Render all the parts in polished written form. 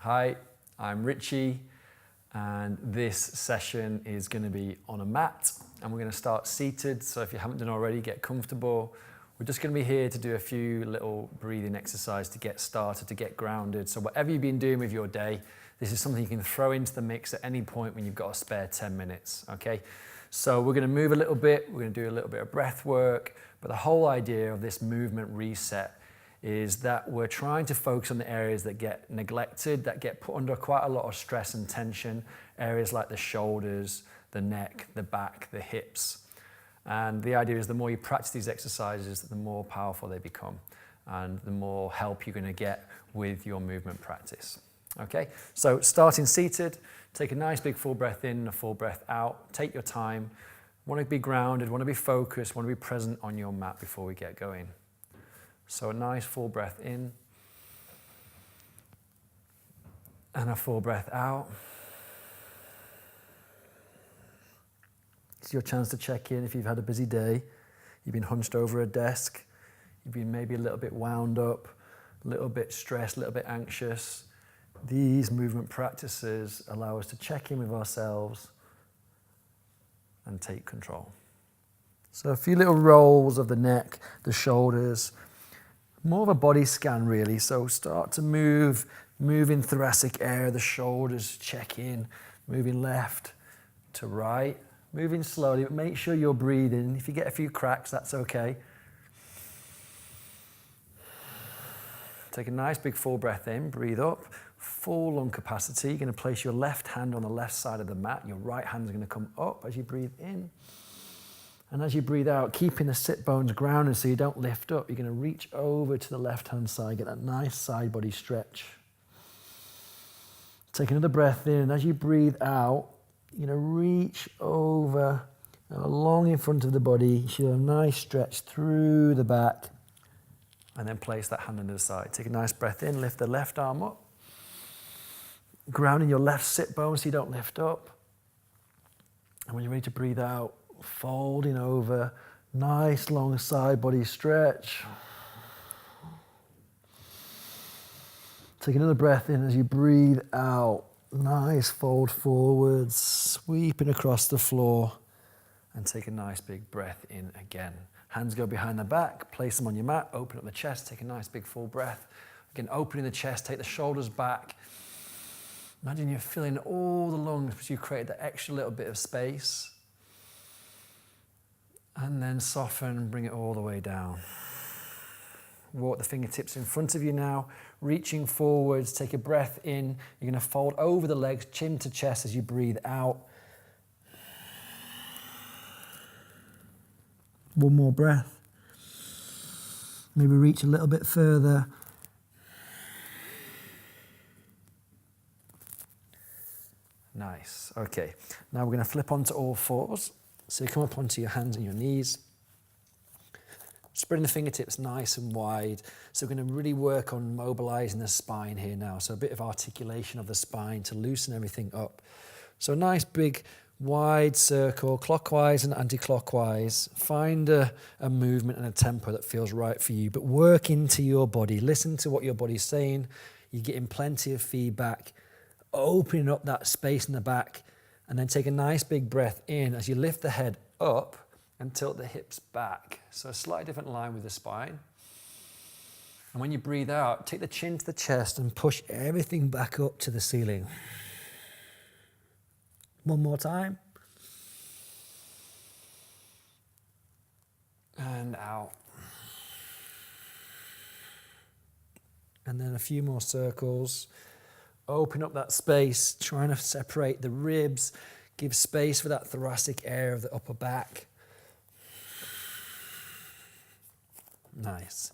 Hi, I'm Richie, and this session is going to be on a mat, and we're going to start seated. So if you haven't done already, get comfortable. We're just going to be here to do a few little breathing exercises to get started, to get grounded. So whatever you've been doing with your day, this is something you can throw into the mix at any point when you've got a spare 10 minutes, okay? So we're going to move a little bit, we're going to do a little bit of breath work, but the whole idea of this movement reset is that we're trying to focus on the areas that get neglected, that get put under quite a lot of stress and tension, areas like the shoulders, the neck, the back, the hips. And the idea is the more you practice these exercises, the more powerful they become and the more help you're going to get with your movement practice. Okay, so starting seated, take a nice big full breath in and a full breath out. Take your time. Want to be grounded, want to be focused, want to be present on your mat before we get going. So a nice full breath in and a full breath out. It's your chance to check in if you've had a busy day, you've been hunched over a desk, you've been maybe a little bit wound up, a little bit stressed, a little bit anxious. These movement practices allow us to check in with ourselves and take control. So a few little rolls of the neck, the shoulders, more of a body scan really. So start to move in thoracic area, the shoulders, check in, moving left to right, moving slowly, but make sure you're breathing. If you get a few cracks, that's okay. Take a nice big full breath in, breathe up, full lung capacity. You're going to place your left hand on the left side of the mat. Your right hand is going to come up as you breathe in. And as you breathe out, keeping the sit bones grounded so you don't lift up, you're going to reach over to the left-hand side, get that nice side body stretch. Take another breath in, and as you breathe out, you're going to reach over along in front of the body. You should have a nice stretch through the back, and then place that hand under the side. Take a nice breath in, lift the left arm up, grounding your left sit bone so you don't lift up. And when you're ready to breathe out, folding over, nice long side body stretch. Take another breath in as you breathe out. Nice fold forwards, sweeping across the floor. And take a nice big breath in again. Hands go behind the back, place them on your mat, open up the chest, take a nice big full breath. Again, opening the chest, take the shoulders back. Imagine you're filling all the lungs because you create that extra little bit of space. And then soften, bring it all the way down. Walk the fingertips in front of you now, reaching forwards, take a breath in. You're going to fold over the legs, chin to chest as you breathe out. One more breath. Maybe reach a little bit further. Nice. Okay, now we're going to flip onto all fours. So you come up onto your hands and your knees, spreading the fingertips nice and wide. So we're going to really work on mobilizing the spine here now. So a bit of articulation of the spine to loosen everything up. So a nice big wide circle, clockwise and anti-clockwise. Find a movement and a tempo that feels right for you, but work into your body. Listen to what your body's saying. You're getting plenty of feedback. Opening up that space in the back. And then take a nice big breath in as you lift the head up and tilt the hips back. So a slightly different line with the spine. And when you breathe out, take the chin to the chest and push everything back up to the ceiling. One more time. And out. And then a few more circles. Open up that space, trying to separate the ribs, give space for that thoracic area of the upper back. Nice.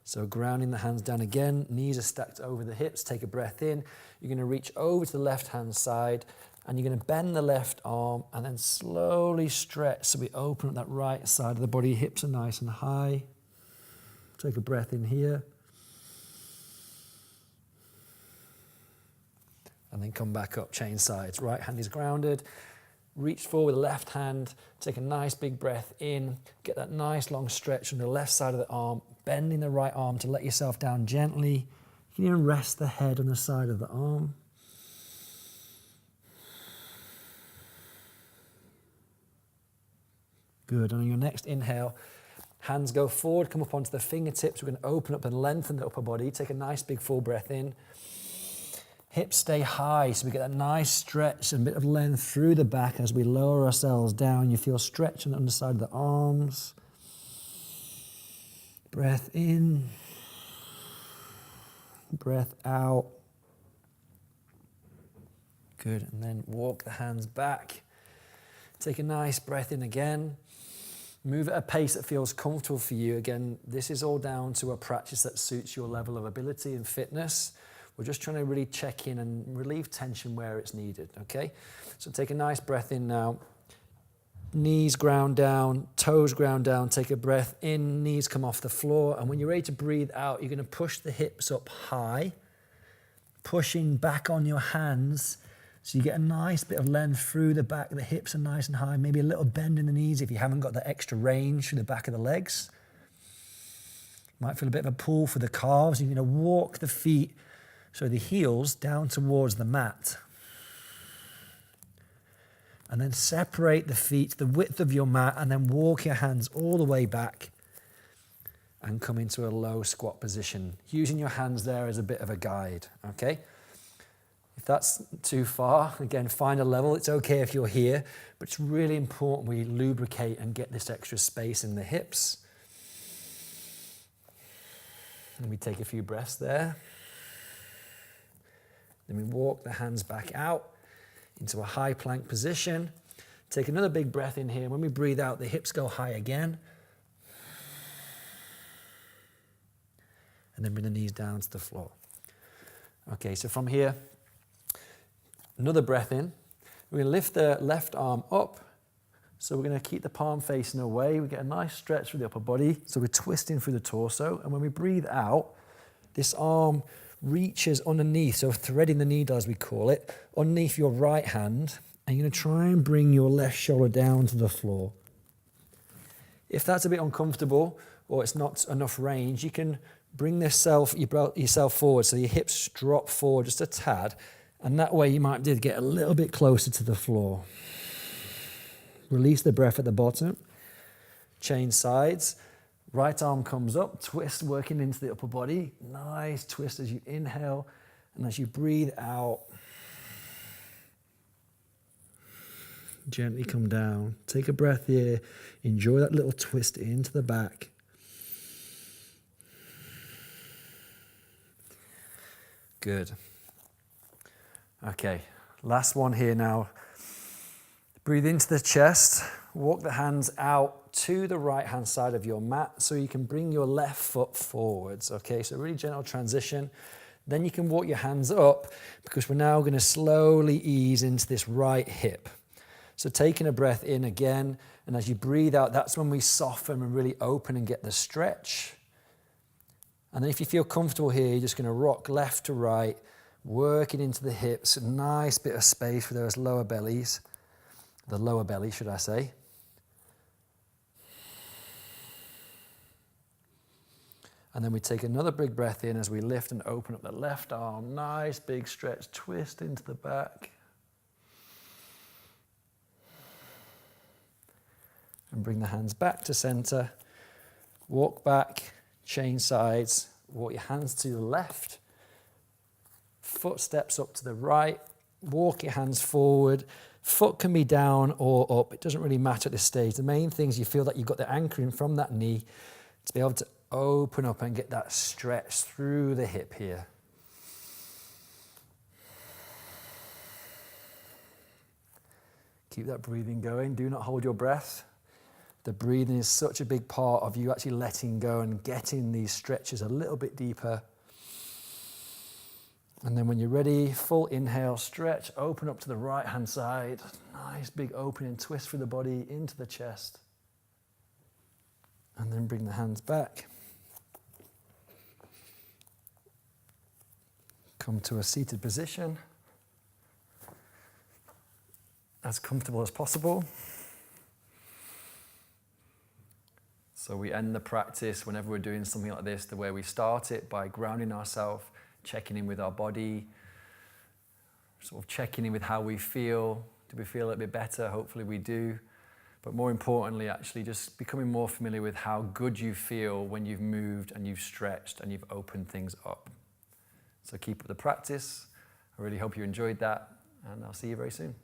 So grounding the hands down again, knees are stacked over the hips, take a breath in. You're going to reach over to the left-hand side and you're going to bend the left arm and then slowly stretch so we open up that right side of the body. Hips are nice and high. Take a breath in here. And then come back up, change sides. Right hand is grounded. Reach forward with the left hand. Take a nice big breath in. Get that nice long stretch on the left side of the arm. Bending the right arm to let yourself down gently. You can even rest the head on the side of the arm. Good. And on your next inhale, hands go forward, come up onto the fingertips. We're going to open up and lengthen the upper body. Take a nice big full breath in. Hips stay high, so we get that nice stretch and a bit of length through the back as we lower ourselves down. You feel stretch on the underside of the arms. Breath in. Breath out. Good. And then walk the hands back. Take a nice breath in again. Move at a pace that feels comfortable for you. Again, this is all down to a practice that suits your level of ability and fitness. We're just trying to really check in and relieve tension where it's needed, okay? So take a nice breath in now. Knees ground down, toes ground down. Take a breath in, knees come off the floor. And when you're ready to breathe out, you're going to push the hips up high, pushing back on your hands. So you get a nice bit of length through the back. The hips are nice and high. Maybe a little bend in the knees if you haven't got that extra range through the back of the legs. Might feel a bit of a pull for the calves. You're going to walk the feet, so the heels down towards the mat. And then separate the feet to the width of your mat and then walk your hands all the way back and come into a low squat position, using your hands there as a bit of a guide, okay? If that's too far, again, find a level. It's okay if you're here, but it's really important we lubricate and get this extra space in the hips. And we take a few breaths there. Then we walk the hands back out into a high plank position. Take another big breath in here. When we breathe out, the hips go high again. And then bring the knees down to the floor. Okay, so from here, another breath in. We're going to lift the left arm up. So we're going to keep the palm facing away. We get a nice stretch through the upper body. So we're twisting through the torso. And when we breathe out, this arm reaches underneath, so threading the needle as we call it, underneath your right hand. And you're going to try and bring your left shoulder down to the floor. If that's a bit uncomfortable or it's not enough range, you can bring yourself forward so your hips drop forward just a tad. And that way you might be able to get a little bit closer to the floor. Release the breath at the bottom. Change sides. Right arm comes up, twist working into the upper body. Nice twist as you inhale. And as you breathe out, gently come down. Take a breath here. Enjoy that little twist into the back. Good. Okay, last one here now. Breathe into the chest. Walk the hands out to the right-hand side of your mat so you can bring your left foot forwards. Okay, so really gentle transition. Then you can walk your hands up because we're now going to slowly ease into this right hip. So taking a breath in again, and as you breathe out, that's when we soften and really open and get the stretch. And then if you feel comfortable here, you're just going to rock left to right, working into the hips, a nice bit of space for those lower bellies. The lower belly, should I say. And then we take another big breath in as we lift and open up the left arm. Nice big stretch, twist into the back. And bring the hands back to center. Walk back, change sides. Walk your hands to the left. Foot steps up to the right. Walk your hands forward. Foot can be down or up. It doesn't really matter at this stage. The main thing is you feel that you've got the anchoring from that knee to be able to open up and get that stretch through the hip here. Keep that breathing going. Do not hold your breath. The breathing is such a big part of you actually letting go and getting these stretches a little bit deeper. And then when you're ready, full inhale, stretch, open up to the right-hand side. Nice big opening, twist through the body into the chest. And then bring the hands back. Come to a seated position. As comfortable as possible. So we end the practice whenever we're doing something like this, the way we start it, by grounding ourselves checking in with our body, sort of checking in with how we feel. Do we feel a little bit better? Hopefully we do. But more importantly, actually just becoming more familiar with how good you feel when you've moved and you've stretched and you've opened things up. So keep up the practice. I really hope you enjoyed that, and I'll see you very soon.